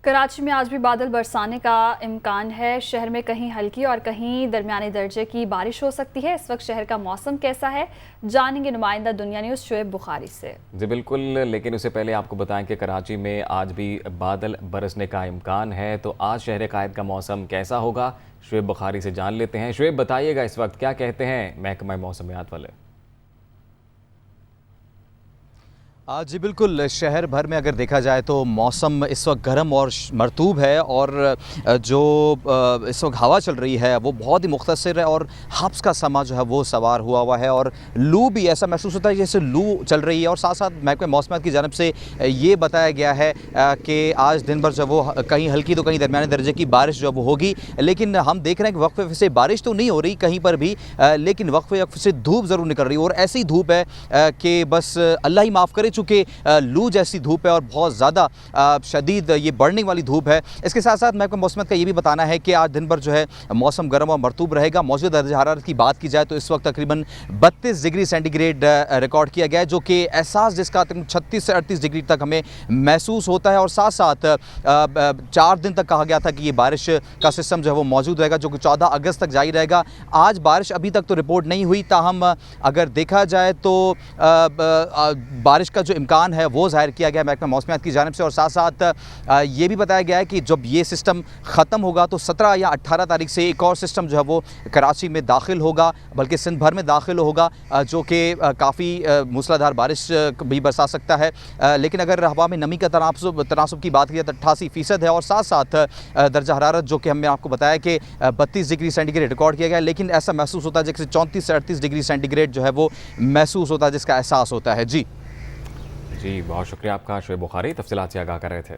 कराची में आज भी बादल बरसाने का इम्कान है। शहर में कहीं हल्की और कहीं दरमियाने दर्जे की बारिश हो सकती है। इस वक्त शहर का मौसम कैसा है, जानेंगे नुमाइंदा दुनिया न्यूज़ शुएब बुखारी से। जी बिल्कुल, लेकिन उससे पहले आपको बताएं कि कराची में आज भी बादल बरसने का इम्कान है। तो आज शहर कायद का मौसम कैसा होगा, शुएब बुखारी से जान लेते हैं। शुएब, बताइएगा इस वक्त क्या कहते हैं महकमा मौसमियात वाले। जी बिल्कुल, शहर भर में अगर देखा जाए तो मौसम इस वक्त गर्म और मरतूब है और जो इस वक्त हवा चल रही है वो बहुत ही मुख्तसर है और हब्स का समा जो है वो सवार हुआ है और लू भी ऐसा महसूस होता है जैसे लू चल रही है। और साथ साथ महकमा मौसमियात की जानब से ये बताया गया है कि आज दिन भर जो वो कहीं हल्की तो कहीं दरमियाने दर्जे की बारिश जो वो होगी। लेकिन हम देख रहे हैं कि वक्फे से बारिश तो नहीं हो रही कहीं पर भी, लेकिन वक्फे से धूप ज़रूर निकल रही है और ऐसी धूप है कि बस अल्लाह ही माफ़ करे, चूँकि लू जैसी धूप है और बहुत ज़्यादा शदीद ये बढ़ने वाली धूप है। इसके साथ साथ महकमा मौसमियात का ये भी बताना है कि आज दिन भर जो है मौसम गर्म और मरतूब रहेगा। मौजूदा दर्जा हरारत की बात की जाए तो इस वक्त तकरीबन 32 डिग्री सेंटीग्रेड रिकॉर्ड किया गया है, जो कि एहसास जिसका 36 से 38 डिग्री तक हमें महसूस होता है। और साथ साथ 4 दिन तक कहा गया था कि ये बारिश का सिस्टम जो है वो मौजूद रहेगा, जो कि 14 अगस्त तक जारी रहेगा। आज बारिश अभी तक तो रिपोर्ट नहीं हुई, ताहम अगर देखा जाए तो बारिश का जो इम्कान है वो जाहिर किया गया महकमा मौसमियात की जानिब से। और साथ साथ ये भी बताया गया है कि जब ये सिस्टम ख़त्म होगा तो 17 या 18 तारीख से एक और सिस्टम जो है वो कराची में दाखिल होगा, बल्कि सिंध भर में दाखिल होगा, जो कि काफ़ी मूसलाधार बारिश भी बरसा सकता है। लेकिन अगर हवा में नमी का तनासुब की बात की तो 88% है। और साथ साथ दर्जा हरारत जो कि हमने आपको बताया कि 32 डिग्री सेंटीग्रेड रिकॉर्ड किया गया, लेकिन ऐसा महसूस होता है जैसे 34 से 38 डिग्री सेंटीग्रेड जो है वो महसूस होता है, जिसका एहसास होता है। जी बहुत शुक्रिया आपका शुएब बुखारी, तफसीलात से आगाह कर रहे थे।